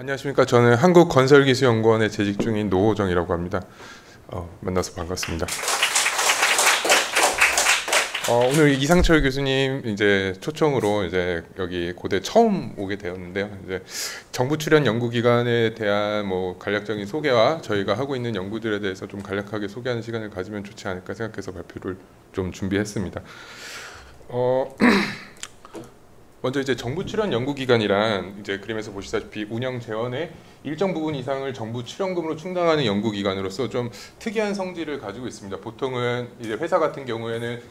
안녕하십니까. 저는 한국건설기술연구원에 재직 중인 노호정이라고 합니다. 만나서 반갑습니다. 오늘 이상철 교수님 이제 초청으로 이제 여기 고대 처음 오게 되었는데요. 이제 정부 출연 연구기관에 대한 뭐 간략적인 소개와 저희가 하고 있는 연구들에 대해서 좀 간략하게 소개하는 시간을 가지면 좋지 않을까 생각해서 발표를 좀 준비했습니다. 먼저 이제 정부 출연 연구기관이란 이제 그림에서 보시다시피 운영 재원의 일정 부분 이상을 정부 출연금으로 충당하는 연구기관으로서 좀 특이한 성질을 가지고 있습니다. 보통은 이제 회사 같은 경우에는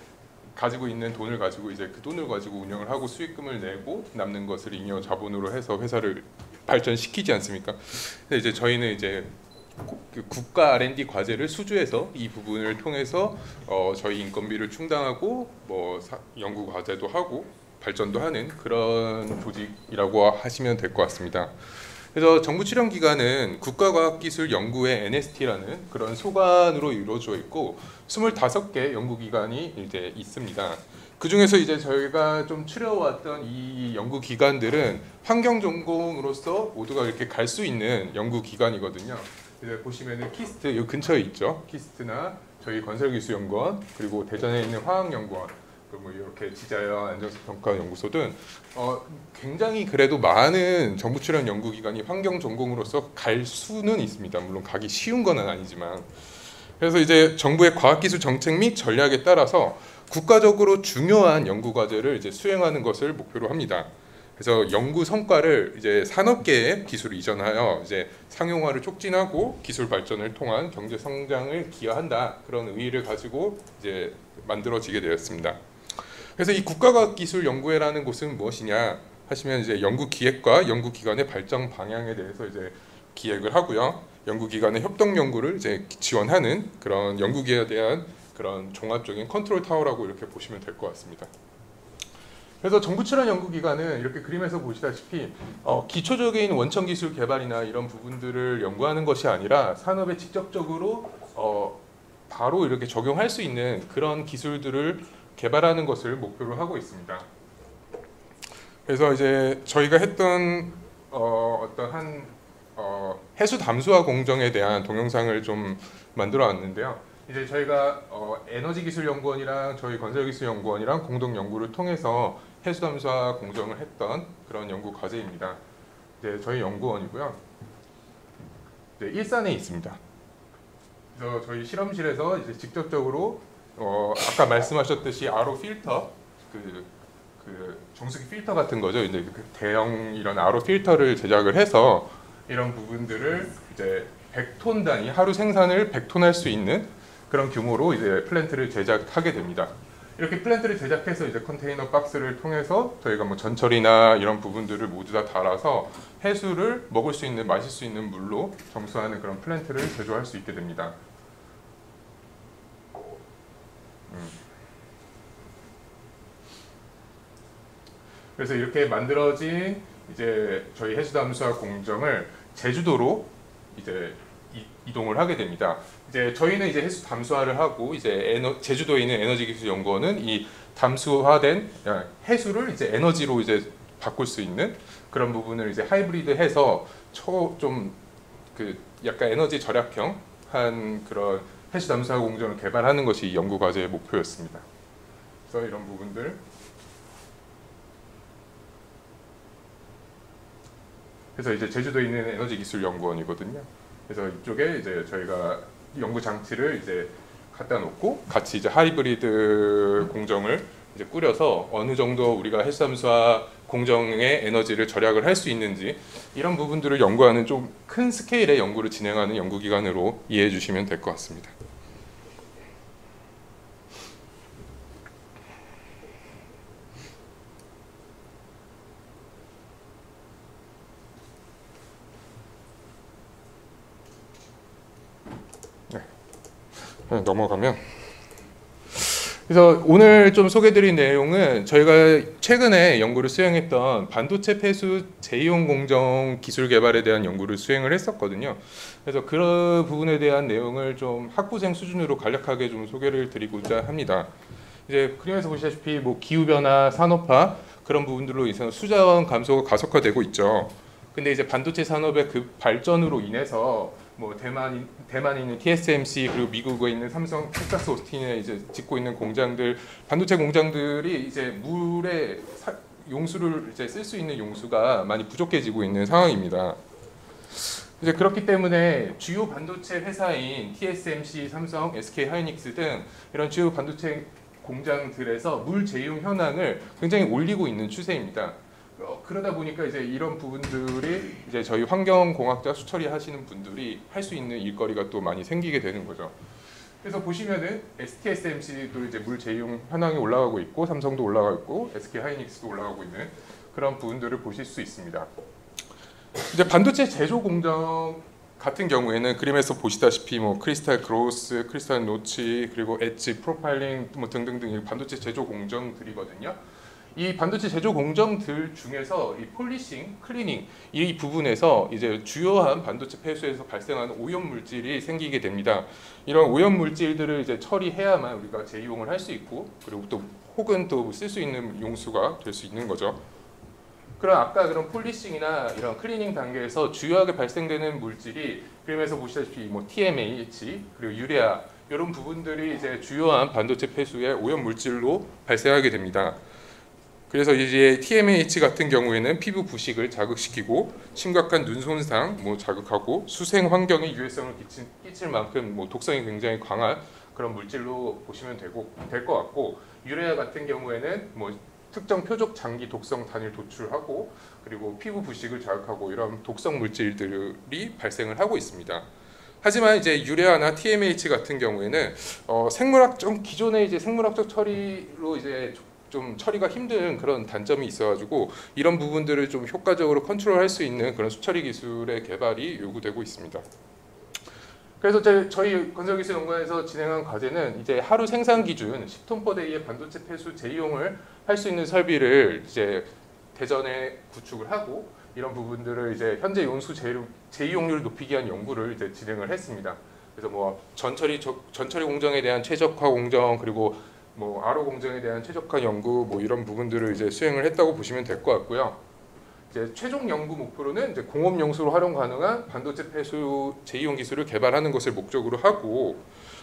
가지고 있는 돈을 가지고 이제 그 돈을 가지고 운영을 하고 수익금을 내고 남는 것을 잉여 자본으로 해서 회사를 발전시키지 않습니까? 근데 이제 저희는 이제 국가 R&D 과제를 수주해서 이 부분을 통해서 저희 인건비를 충당하고 뭐 연구 과제도 하고 발전도 하는 그런 조직이라고 하시면 될 것 같습니다. 그래서 정부 출연 기관은 국가과학기술연구회 NST라는 그런 소관으로 이루어져 있고 25개 연구기관이 이제 있습니다. 그 중에서 이제 저희가 좀 추려왔던 이 연구기관들은 환경전공으로서 모두가 이렇게 갈 수 있는 연구기관이거든요. 이제 보시면은 키스트 이 근처에 있죠. 키스트나 저희 건설기술연구원 그리고 대전에 있는 화학연구원 뭐 이렇게 지자연 안전평가 연구소 등 굉장히 그래도 많은 정부 출연 연구기관이 환경 전공으로서 갈 수는 있습니다. 물론 가기 쉬운 건 아니지만 그래서 이제 정부의 과학기술 정책 및 전략에 따라서 국가적으로 중요한 연구 과제를 이제 수행하는 것을 목표로 합니다. 그래서 연구 성과를 이제 산업계에 기술을 이전하여 이제 상용화를 촉진하고 기술 발전을 통한 경제 성장을 기여한다 그런 의의를 가지고 이제 만들어지게 되었습니다. 그래서 이 국가과학기술연구회라는 곳은 무엇이냐 하시면 이제 연구기획과 연구기관의 발전 방향에 대해서 이제 기획을 하고요. 연구기관의 협동 연구를 이제 지원하는 그런 연구기에 대한 그런 종합적인 컨트롤 타워라고 이렇게 보시면 될 것 같습니다. 그래서 정부 출연 연구기관은 이렇게 그림에서 보시다시피 기초적인 원천기술 개발이나 이런 부분들을 연구하는 것이 아니라 산업에 직접적으로 바로 이렇게 적용할 수 있는 그런 기술들을 개발하는 것을 목표로 하고 있습니다. 그래서 이제 저희가 했던 어떠한 해수 담수화 공정에 대한 동영상을 좀 만들어 왔는데요. 이제 저희가 에너지기술연구원이랑 저희 건설기술연구원이랑 공동 연구를 통해서 해수 담수화 공정을 했던 그런 연구 과제입니다. 이제 저희 연구원이고요. 이제 일산에 있습니다. 그래서 저희 실험실에서 이제 직접적으로 아까 말씀하셨듯이 RO 필터 그 정수기 필터 같은 거죠. 이제 그 대형 이런 RO 필터를 제작을 해서 이런 부분들을 이제 100톤 단위 하루 생산을 100톤 할 수 있는 그런 규모로 이제 플랜트를 제작하게 됩니다. 이렇게 플랜트를 제작해서 이제 컨테이너 박스를 통해서 저희가 뭐 전처리나 이런 부분들을 모두 다 달아서 해수를 먹을 수 있는 마실 수 있는 물로 정수하는 그런 플랜트를 제조할 수 있게 됩니다. 그래서 이렇게 만들어진 이제 저희 해수담수화 공정을 제주도로 이제 이동을 하게 됩니다. 이제 저희는 이제 해수 담수화를 하고 이제 제주도에 있는 에너지기술연구원은 이 담수화된 해수를 이제 에너지로 이제 바꿀 수 있는 그런 부분을 이제 하이브리드해서 좀 그 약간 에너지 절약형한 그런 해수 담수화 공정을 개발하는 것이 이 연구 과제의 목표였습니다. 그래서 이런 부분들. 그래서 이제 제주도에 있는 에너지기술연구원이거든요. 그래서 이쪽에 이제 저희가 연구 장치를 이제 갖다 놓고 같이 이제 하이브리드 공정을 이제 꾸려서 어느 정도 우리가 해수 담수화 공정의 에너지를 절약을 할 수 있는지 이런 부분들을 연구하는 좀 큰 스케일의 연구를 진행하는 연구기관으로 이해해 주시면 될 것 같습니다. 넘어가면 그래서 오늘 좀 소개드릴 내용은 저희가 최근에 연구를 수행했던 반도체 폐수 재이용 공정 기술 개발에 대한 연구를 수행을 했었거든요. 그래서 그런 부분에 대한 내용을 좀 학부생 수준으로 간략하게 좀 소개를 드리고자 합니다. 이제 그림에서 보시다시피 뭐 기후 변화, 산업화 그런 부분들로 인해서 수자원 감소가 가속화되고 있죠. 근데 이제 반도체 산업의 그 발전으로 인해서 뭐 대만에 있는 TSMC 그리고 미국에 있는 삼성 텍사스 오스틴에 이제 짓고 있는 공장들 반도체 공장들이 이제 물의 용수를 이제 쓸 수 있는 용수가 많이 부족해지고 있는 상황입니다. 이제 그렇기 때문에 주요 반도체 회사인 TSMC, 삼성, SK 하이닉스 등 이런 주요 반도체 공장들에서 물 제휴 현황을 굉장히 올리고 있는 추세입니다. 그러다 보니까 이제 이런 부분들이 이제 저희 환경공학자 수처리 하시는 분들이 할 수 있는 일거리가 또 많이 생기게 되는 거죠. 그래서 보시면은 TSMC도 이제 물 제휴 현황이 올라가고 있고 삼성도 올라가고 있고 SK 하이닉스도 올라가고 있는 그런 부분들을 보실 수 있습니다. 이제 반도체 제조 공정 같은 경우에는 그림에서 보시다시피 뭐 크리스탈 그로스, 크리스탈 노치, 그리고 엣지, 프로파일링 뭐 등등등 반도체 제조 공정들이거든요. 이 반도체 제조 공정들 중에서 이 폴리싱, 클리닝 이 부분에서 이제 주요한 반도체 폐수에서 발생하는 오염 물질이 생기게 됩니다. 이런 오염 물질들을 이제 처리해야만 우리가 재이용을 할 수 있고 그리고 또 혹은 또 쓸 수 있는 용수가 될 수 있는 거죠. 그럼 아까 그런 폴리싱이나 이런 클리닝 단계에서 주요하게 발생되는 물질이 그림에서 보시다시피 뭐 TMAH 그리고 유레아 이런 부분들이 이제 주요한 반도체 폐수의 오염 물질로 발생하게 됩니다. 그래서 이제 TMAH 같은 경우에는 피부 부식을 자극시키고 심각한 눈 손상, 뭐 자극하고 수생 환경에 유해성을 끼칠 만큼 뭐 독성이 굉장히 강한 그런 물질로 보시면 될 것 같고 유레아 같은 경우에는 뭐 특정 표적 장기 독성 단일 도출하고 그리고 피부 부식을 자극하고 이런 독성 물질들이 발생을 하고 있습니다. 하지만 이제 유레아나 TMAH 같은 경우에는 기존의 이제 생물학적 처리로 이제 좀 처리가 힘든 그런 단점이 있어가지고 이런 부분들을 좀 효과적으로 컨트롤할 수 있는 그런 수처리 기술의 개발이 요구되고 있습니다. 그래서 저희 건설기술연구원에서 진행한 과제는 이제 하루 생산 기준 10톤/데이의 반도체 폐수 재이용을 할 수 있는 설비를 이제 대전에 구축을 하고 이런 부분들을 이제 현재 용수 재이용률을 높이기 위한 연구를 이제 진행을 했습니다. 그래서 뭐 전처리 공정에 대한 최적화 공정 그리고 뭐 RO 공정에 대한 최적화 연구 뭐 이런 부분들을 이제 수행을 했다고 보시면 될 것 같고요. 이제 최종 연구 목표로는 이제 공업 용수로 활용 가능한 반도체 폐수 재이용 기술을 개발하는 것을 목적으로 하고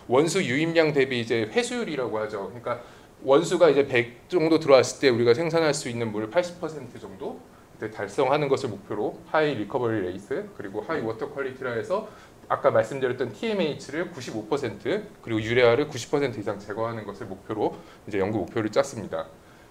원수 유입량 대비 이제 회수율이라고 하죠. 그러니까 원수가 이제 100 정도 들어왔을 때 우리가 생산할 수 있는 물 80% 정도 달성하는 것을 목표로 하이 리커버리 레이트 그리고 하이 워터 퀄리티라 해서 아까 말씀드렸던 TMAH를 95% 그리고 유레아를 90% 이상 제거하는 것을 목표로 이제 연구 목표를 짰습니다.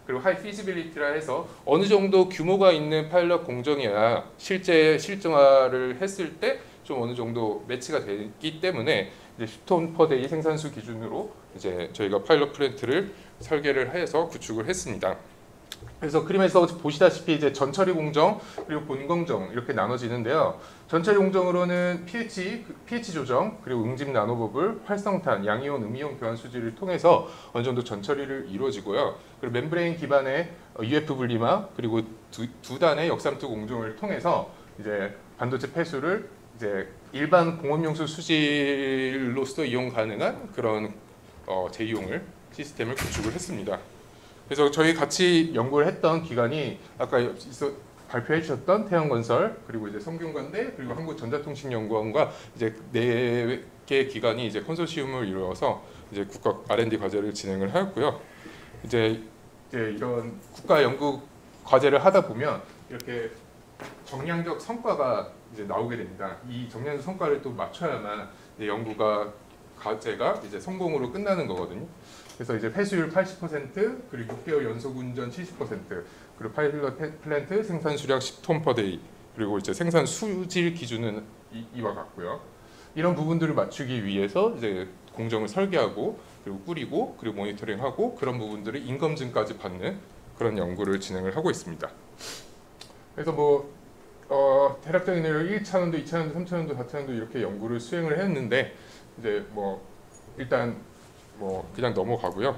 그리고 하이 피지빌리티라 해서 어느 정도 규모가 있는 파일럿 공정이야 실제 실증화를 했을 때 좀 어느 정도 매치가 되기 때문에 이제 10톤/데이 생산수 기준으로 이제 저희가 파일럿 플랜트를 설계를 해서 구축을 했습니다. 그래서 그림에서 보시다시피 이제 전처리 공정 그리고 본공정 이렇게 나눠지는데요. 전처리 공정으로는 pH 조정 그리고 응집 나노버블, 활성탄, 양이온, 음이온 교환 수지를 통해서 어느 정도 전처리를 이루어지고요. 그리고 멤브레인 기반의 UF 분리막 그리고 두 단의 역삼투 공정을 통해서 이제 반도체 폐수를 이제 일반 공업용수 수질로서 이용 가능한 그런 재이용을 시스템을 구축을 했습니다. 그래서 저희 같이 연구를 했던 기관이 아까 발표해 주셨던 태양건설 그리고 이제 성균관대 그리고 한국전자통신연구원과 이제 4개 기관이 이제 컨소시엄을 이루어서 이제 국가 R&D 과제를 진행을 하였고요. 이제 이런 국가 연구 과제를 하다 보면 이렇게 정량적 성과가 이제 나오게 됩니다. 이 정량적 성과를 또 맞춰야만 이제 과제가 이제 성공으로 끝나는 거거든요. 그래서 이제 회수율 80% 그리고 6개월 연속 운전 70% 그리고 파일럿 플랜트 생산 수량 10톤/데이 그리고 이제 생산 수질 기준은 이와 같고요. 이런 부분들을 맞추기 위해서 이제 공정을 설계하고 그리고 꾸리고 그리고 모니터링하고 그런 부분들을 인검증까지 받는 그런 연구를 진행을 하고 있습니다. 그래서 뭐 대략적인 내용 1차원도, 2차원도, 3차원도, 4차원도 이렇게 연구를 수행을 했는데 이제 뭐 일단 뭐 그냥 넘어가고요.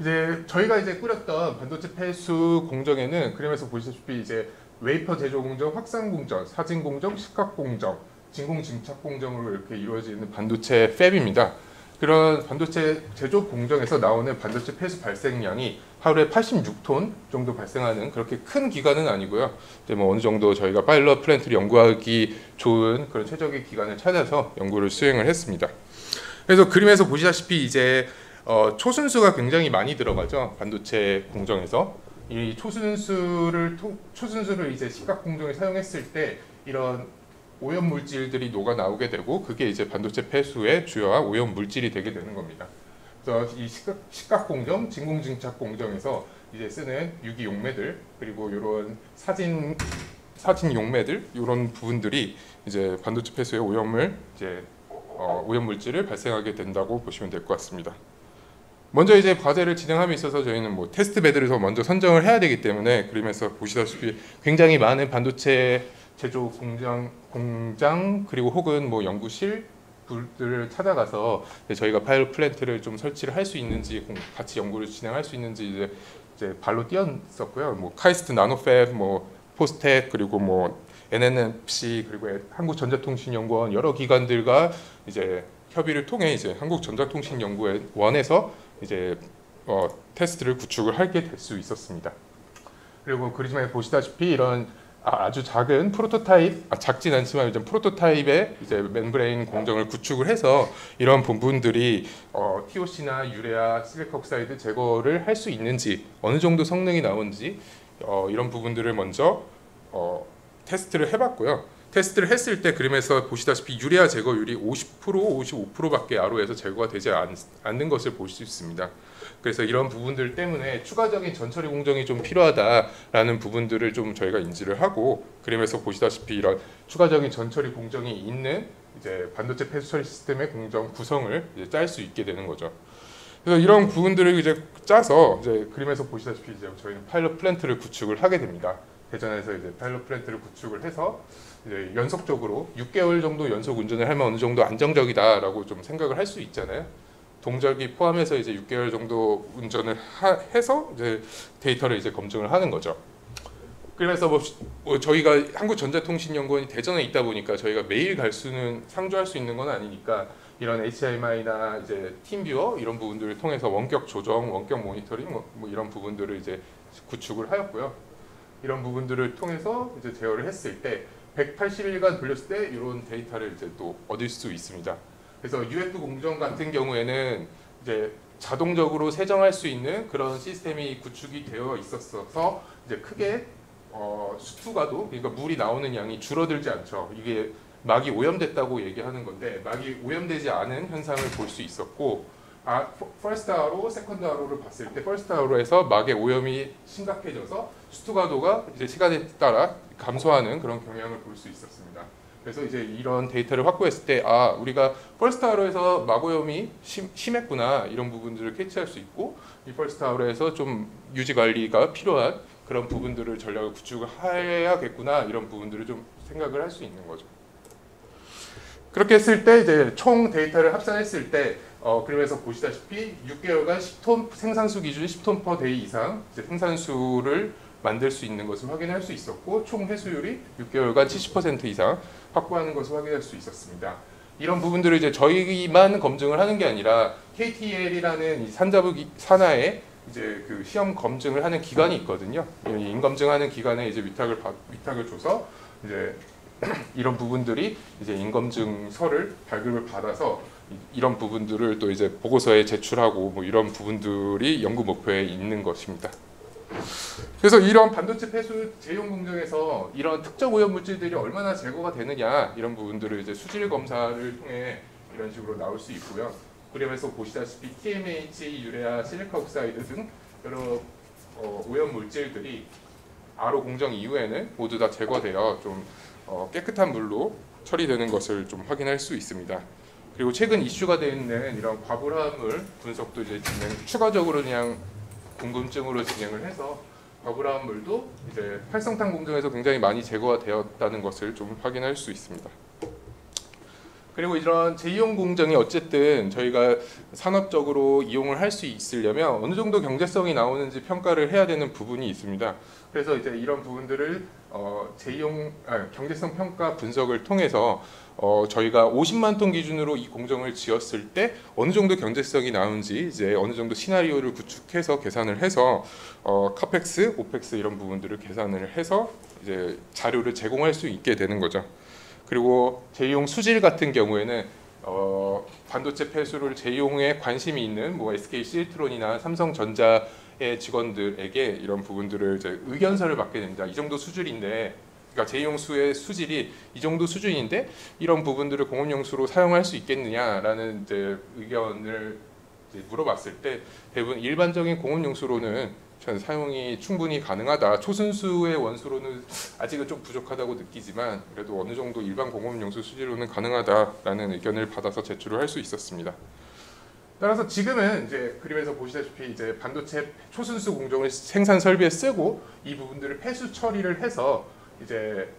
이제 저희가 이제 꾸렸던 반도체 폐수 공정에는 그림에서 보시다시피 이제 웨이퍼 제조 공정, 확산 공정, 사진 공정, 식각 공정, 진공 증착 공정으로 이렇게 이루어지는 반도체 팹입니다. 그런 반도체 제조 공정에서 나오는 반도체 폐수 발생량이 하루에 86톤 정도 발생하는 그렇게 큰 기관은 아니고요. 이제 뭐 어느 정도 저희가 파일럿 플랜트를 연구하기 좋은 그런 최적의 기관을 찾아서 연구를 수행을 했습니다. 그래서 그림에서 보시다시피 이제 초순수가 굉장히 많이 들어가죠. 반도체 공정에서 이 초순수를 이제 시각 공정에 사용했을 때 이런 오염 물질들이 녹아 나오게 되고 그게 이제 반도체 폐수의 주요한 오염 물질이 되게 되는 겁니다. 그래서 이 시각 공정, 진공 증착 공정에서 이제 쓰는 유기 용매들 그리고 이런 사진 용매들 이런 부분들이 이제 반도체 폐수의 오염을 이제 오염 물질을 발생하게 된다고 보시면 될 것 같습니다. 먼저 이제 과제를 진행함에 있어서 저희는 뭐 테스트 베드를 더 먼저 선정을 해야 되기 때문에 그림에서 보시다시피 굉장히 많은 반도체 제조 공장 그리고 혹은 뭐 연구실들을 찾아가서 저희가 파일럿 플랜트를 좀 설치를 할 수 있는지 같이 연구를 진행할 수 있는지 이제 발로 뛰었었고요. 뭐 카이스트 나노팹, 뭐 포스텍 그리고 뭐 NNFC 그리고 한국전자통신연구원 여러 기관들과 이제 협의를 통해 이제 한국전자통신연구원에서 이제 테스트를 구축을 하게 될 수 있었습니다. 그리고 그림에 보시다시피 이런 아주 작은 프로토타입, 작진 않지만 이제 프로토타입의 이제 멤브레인 공정을 구축을 해서 이런 부분들이 TOC나 유레아, 실리카 옥사이드 제거를 할 수 있는지 어느 정도 성능이 나오는지 이런 부분들을 먼저 테스트를 해봤고요. 테스트를 했을 때 그림에서 보시다시피 유레아 제거율이 50%, 55%밖에 RO에서 제거가 되지 않는 것을 볼 수 있습니다. 그래서 이런 부분들 때문에 추가적인 전처리 공정이 좀 필요하다라는 부분들을 좀 저희가 인지를 하고 그림에서 보시다시피 이런 추가적인 전처리 공정이 있는 이제 반도체 폐수 처리 시스템의 공정 구성을 이제 짤 수 있게 되는 거죠. 그래서 이런 부분들을 이제 짜서 이제 그림에서 보시다시피 이제 저희는 파일럿 플랜트를 구축을 하게 됩니다. 대전에서 이제 파일럿 플랜트를 구축을 해서 이제 연속적으로 6개월 정도 연속 운전을 하면 어느 정도 안정적이다라고 좀 생각을 할 수 있잖아요. 동절기 포함해서 이제 6개월 정도 운전을 해서 이제 데이터를 이제 검증을 하는 거죠. 그래서 뭐 저희가 한국전자통신연구원이 대전에 있다 보니까 저희가 매일 상주할 수 있는 건 아니니까 이런 HMI나 이제 팀뷰어 이런 부분들을 통해서 원격 조정, 원격 모니터링 뭐 이런 부분들을 이제 구축을 하였고요. 이런 부분들을 통해서 이제 제어를 했을 때 180일간 돌렸을 때 이런 데이터를 이제 또 얻을 수 있습니다. 그래서 UF 공정 같은 경우에는 이제 자동적으로 세정할 수 있는 그런 시스템이 구축이 되어 있었어서 이제 크게 수투가도 그러니까 물이 나오는 양이 줄어들지 않죠. 이게 막이 오염됐다고 얘기하는 건데 막이 오염되지 않은 현상을 볼 수 있었고 퍼스트 아로, 세컨드 아로를 봤을 때 퍼스트 아로에서 막의 오염이 심각해져서 수투가도가 이제 시간에 따라 감소하는 그런 경향을 볼 수 있었습니다. 그래서 이제 이런 데이터를 확보했을 때 우리가 퍼스트 아로에서 막 오염이 심했구나 이런 부분들을 캐치할 수 있고 이 퍼스트 아로에서 좀 유지 관리가 필요한 그런 부분들을 전략을 구축을 해야겠구나 이런 부분들을 좀 생각을 할 수 있는 거죠. 그렇게 했을 때 이제 총 데이터를 합산했을 때 그림에서 보시다시피 6개월간 10톤 생산수 기준 10톤 per day 이상 이제 생산수를 만들 수 있는 것을 확인할 수 있었고 총 회수율이 6개월간 70% 이상 확보하는 것을 확인할 수 있었습니다. 이런 부분들을 이제 저희만 검증을 하는 게 아니라 KTL이라는 이 산자부 산하에 이제 그 시험 검증을 하는 기관이 있거든요. 인검증하는 기관에 이제 위탁을 줘서 이제 이런 부분들이 이제 인검증서를 발급을 받아서 이런 부분들을 또 이제 보고서에 제출하고 뭐 이런 부분들이 연구 목표에 있는 것입니다. 그래서 이런 반도체 폐수 제용 공정에서 이런 특정 오염 물질들이 얼마나 제거가 되느냐 이런 부분들을 이제 수질 검사를 통해 이런 식으로 나올 수 있고요. 그림에서 보시다시피 TMH, 유레아, 실리카 옥사이드 등 여러 오염 물질들이 RO 공정 이후에는 모두 다 제거되어 좀 깨끗한 물로 처리되는 것을 좀 확인할 수 있습니다. 그리고 최근 이슈가 되어 있는 이런 과불화물 분석도 이제 추가적으로 그냥 궁금증으로 진행을 해서 과불화물도 이제 활성탄 공정에서 굉장히 많이 제거가 되었다는 것을 좀 확인할 수 있습니다. 그리고 이런 제2용 공정이 어쨌든 저희가 산업적으로 이용을 할 수 있으려면 어느 정도 경제성이 나오는지 평가를 해야 되는 부분이 있습니다. 그래서 이제 이런 부분들을 경제성 평가 분석을 통해서 저희가 50만 톤 기준으로 이 공정을 지었을 때 어느 정도 경제성이 나오는지 이제 어느 정도 시나리오를 구축해서 계산을 해서 카펙스, 오펙스 이런 부분들을 계산을 해서 이제 자료를 제공할 수 있게 되는 거죠. 그리고 제2용 수질 같은 경우에는 반도체 폐수를 제2용에 관심이 있는 뭐 SK 실트론이나 삼성전자의 직원들에게 이런 부분들을 이제 의견서를 받게 됩니다. 이 정도 수질인데, 그러니까 제2용 수의 수질이 이 정도 수준인데 이런 부분들을 공업용 수로 사용할 수 있겠느냐라는 이제 의견을 이제 물어봤을 때 대부분 일반적인 공업용 수로는 사용이 충분히 가능하다. 초순수의 원수로는 아직은 좀 부족하다고 느끼지만 그래도 어느 정도 일반 공업용수 수지로는 가능하다라는 의견을 받아서 제출을 할 수 있었습니다. 따라서 지금은 이제 그림에서 보시다시피 이제 반도체 초순수 공정을 생산 설비에 쓰고 이 부분들을 폐수 처리를 해서 이제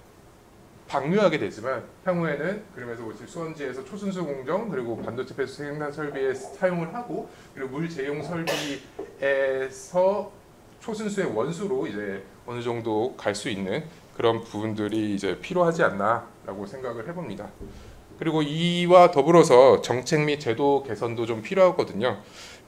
방류하게 되지만 향후에는 그림에서 보실 수원지에서 초순수 공정 그리고 반도체 폐수 생산 설비에 사용을 하고 그리고 물 제용 설비에서 초순수의 원수로 이제 어느 정도 갈 수 있는 그런 부분들이 이제 필요하지 않나라고 생각을 해봅니다. 그리고 이와 더불어서 정책 및 제도 개선도 좀 필요하거든요.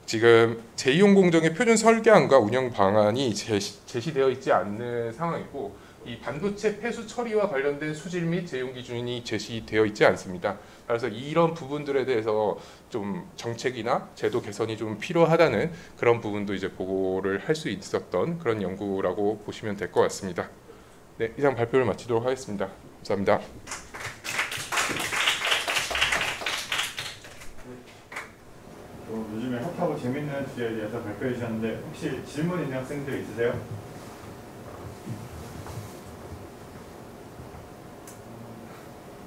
지금 제2용 공정의 표준 설계안과 운영 방안이 제시되어 있지 않는 상황이고 이 반도체 폐수 처리와 관련된 수질 및 제용 기준이 제시되어 있지 않습니다. 그래서 이런 부분들에 대해서 좀 정책이나 제도 개선이 좀 필요하다는 그런 부분도 이제 보고를 할 수 있었던 그런 연구라고 보시면 될 것 같습니다. 네, 이상 발표를 마치도록 하겠습니다. 감사합니다. 요즘에 핫하고 재밌는 주제에 대해서 발표해 주셨는데 혹시 질문 있는 학생들 있으세요?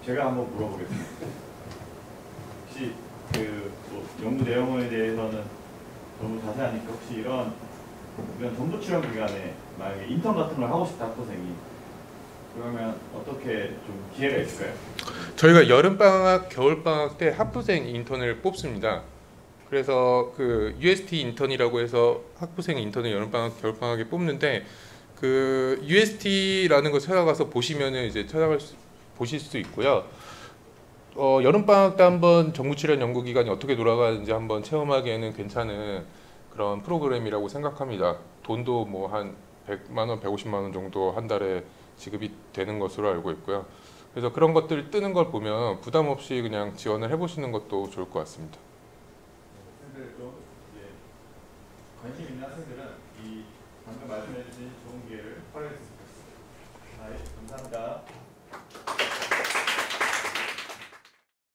제가 한번 물어보겠습니다. 혹시 뭐 연구 내용에 대해서는 너무 자세하니까 혹시 이런 정부 출연 기간에 만약에 인턴 같은 걸 하고 싶다 학부생이 그러면 어떻게 좀 기회가 있을까요? 저희가 여름방학, 겨울방학 때 학부생 인턴을 뽑습니다. 그래서 그 UST 인턴이라고 해서 학부생 인턴을 여름방학, 겨울방학에 뽑는데 그 UST라는 거 찾아가서 보시면은 이제 보실 수 있고요. 여름방학 때 한번 정부 출연 연구 기간이 어떻게 돌아가는지 한번 체험하기에는 괜찮은 그런 프로그램이라고 생각합니다. 돈도 뭐 한 100만 원, 150만 원 정도 한 달에 지급이 되는 것으로 알고 있고요. 그래서 그런 것들 뜨는 걸 보면 부담 없이 그냥 지원을 해보시는 것도 좋을 것 같습니다. 학생들 좀 관심 있는 학생들은 이 방금 말씀해 주신 좋은 기회를